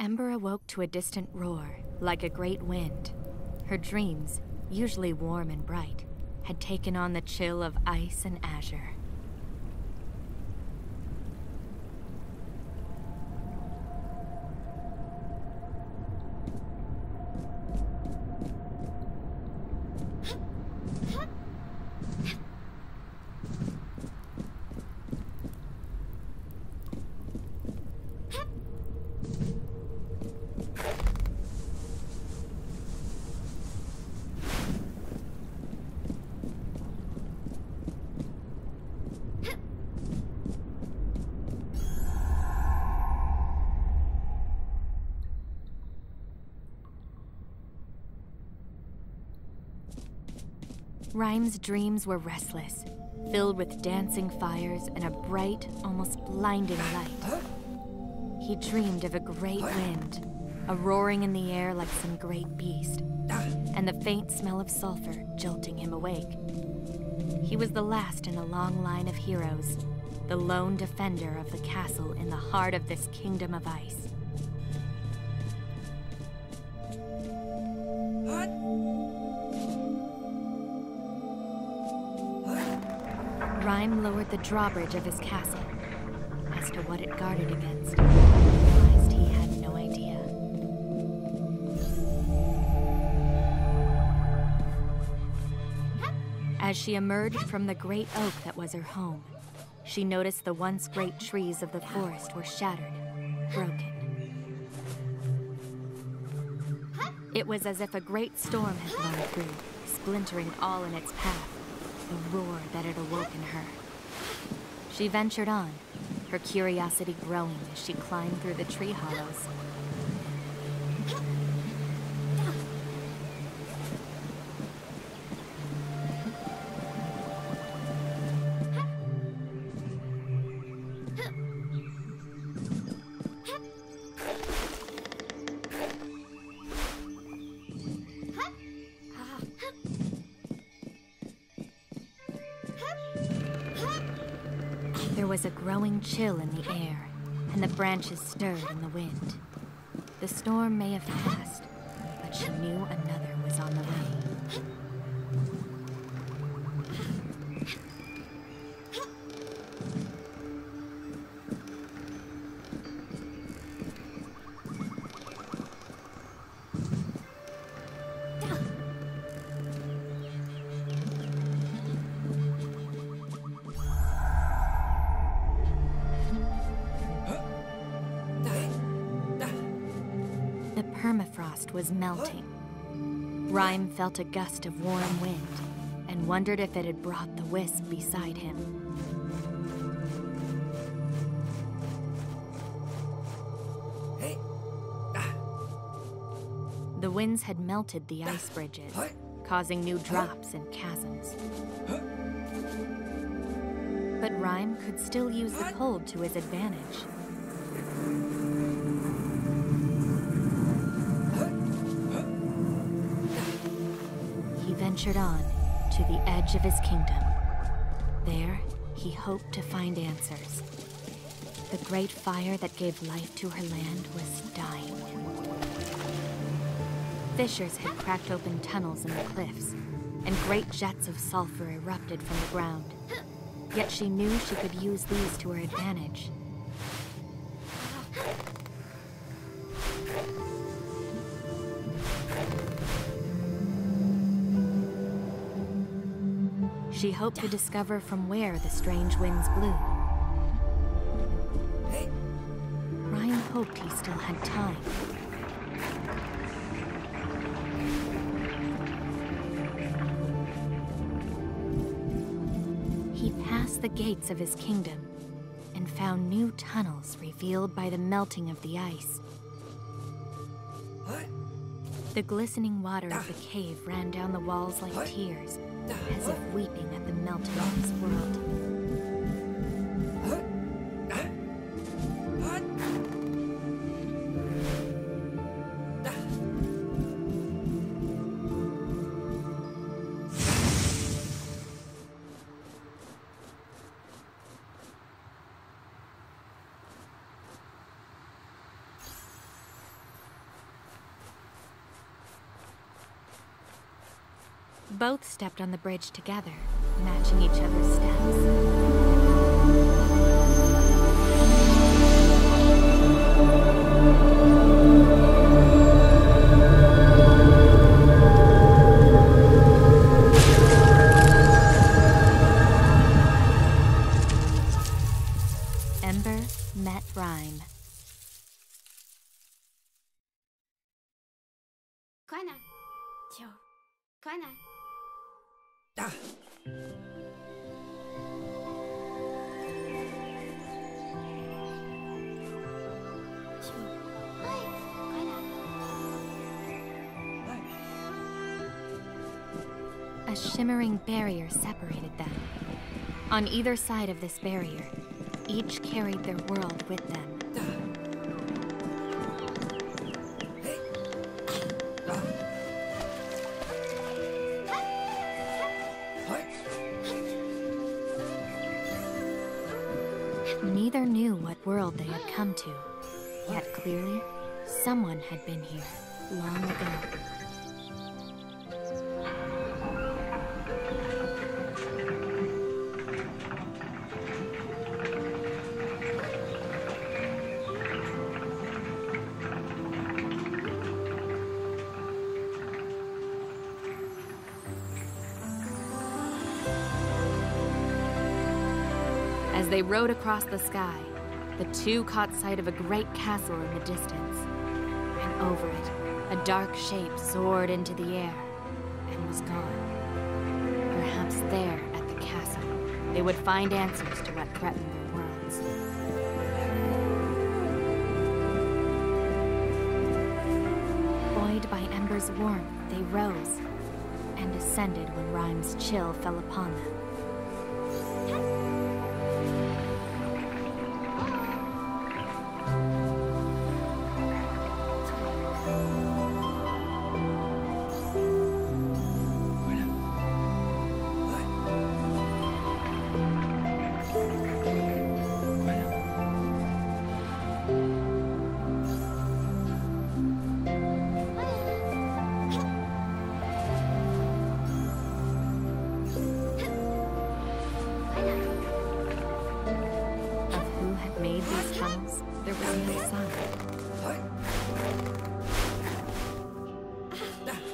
Ember awoke to a distant roar, like a great wind. Her dreams, usually warm and bright, had taken on the chill of ice and azure. Rime's dreams were restless, filled with dancing fires and a bright, almost blinding light. He dreamed of a great wind, a roaring in the air like some great beast, and the faint smell of sulfur jolting him awake. He was the last in a long line of heroes, the lone defender of the castle in the heart of this kingdom of ice. Rime lowered the drawbridge of his castle. As to what it guarded against, he realized he had no idea. As she emerged from the great oak that was her home, she noticed the once great trees of the forest were shattered, broken. It was as if a great storm had blown through, splintering all in its path. The roar that had awoken her. She ventured on, her curiosity growing as she climbed through the tree hollows. There was a growing chill in the air, and the branches stirred in the wind. The storm may have passed, but she knew another was on the way. Permafrost was melting. Rime felt a gust of warm wind and wondered if it had brought the wisp beside him. The winds had melted the ice bridges, causing new drops and chasms. But Rime could still use the cold to his advantage. Ventured on to the edge of his kingdom. There, he hoped to find answers. The great fire that gave life to her land was dying. Fissures had cracked open tunnels in the cliffs, and great jets of sulfur erupted from the ground. Yet she knew she could use these to her advantage. She hoped to discover from where the strange winds blew. Rime hoped he still had time. He passed the gates of his kingdom and found new tunnels revealed by the melting of the ice. The glistening water of the cave ran down the walls like tears, as if weeping at the melting of his world. both stepped on the bridge together, matching each other's steps. Ember met Rime. A shimmering barrier separated them. On either side of this barrier, each carried their world with them. Neither knew what world they had come to, yet clearly, someone had been here long ago. As they rode across the sky, the two caught sight of a great castle in the distance. And over it, a dark shape soared into the air and was gone. Perhaps there, at the castle, they would find answers to what threatened their worlds. Buoyed by Ember's warmth, they rose and ascended when Rime's chill fell upon them.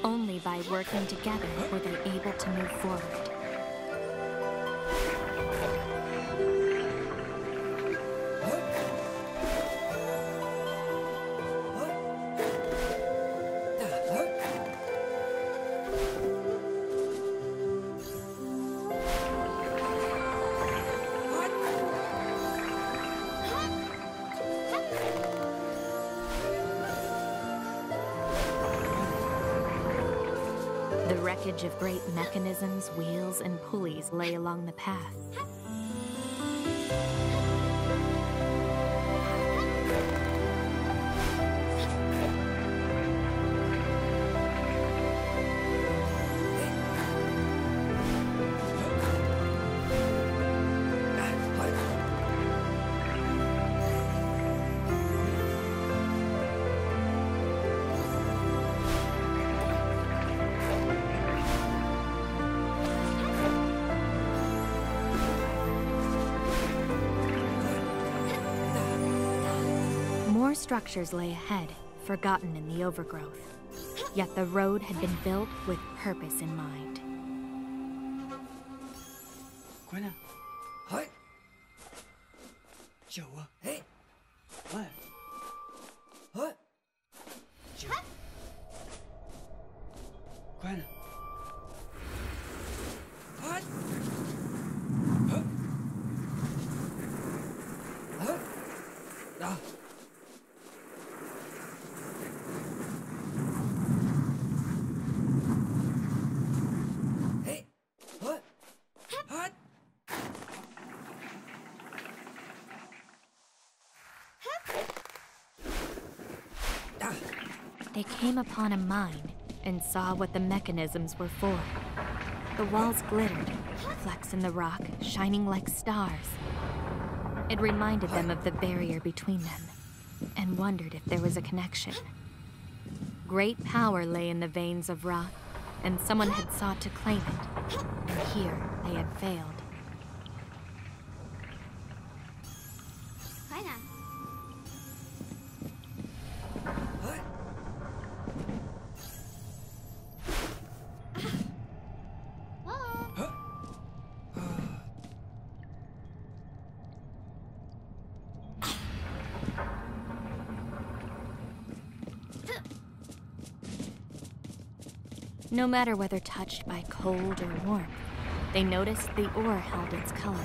Only by working together were they able to move forward. The wreckage of great mechanisms, wheels, and pulleys lay along the path. More structures lay ahead, forgotten in the overgrowth. Yet the road had been built with purpose in mind. They came upon a mine and saw what the mechanisms were for. The walls glittered, flecks in the rock shining like stars. It reminded them of the barrier between them, and wondered if there was a connection. Great power lay in the veins of rock, and someone had sought to claim it, and here they had failed. No matter whether touched by cold or warmth, they noticed the ore held its color.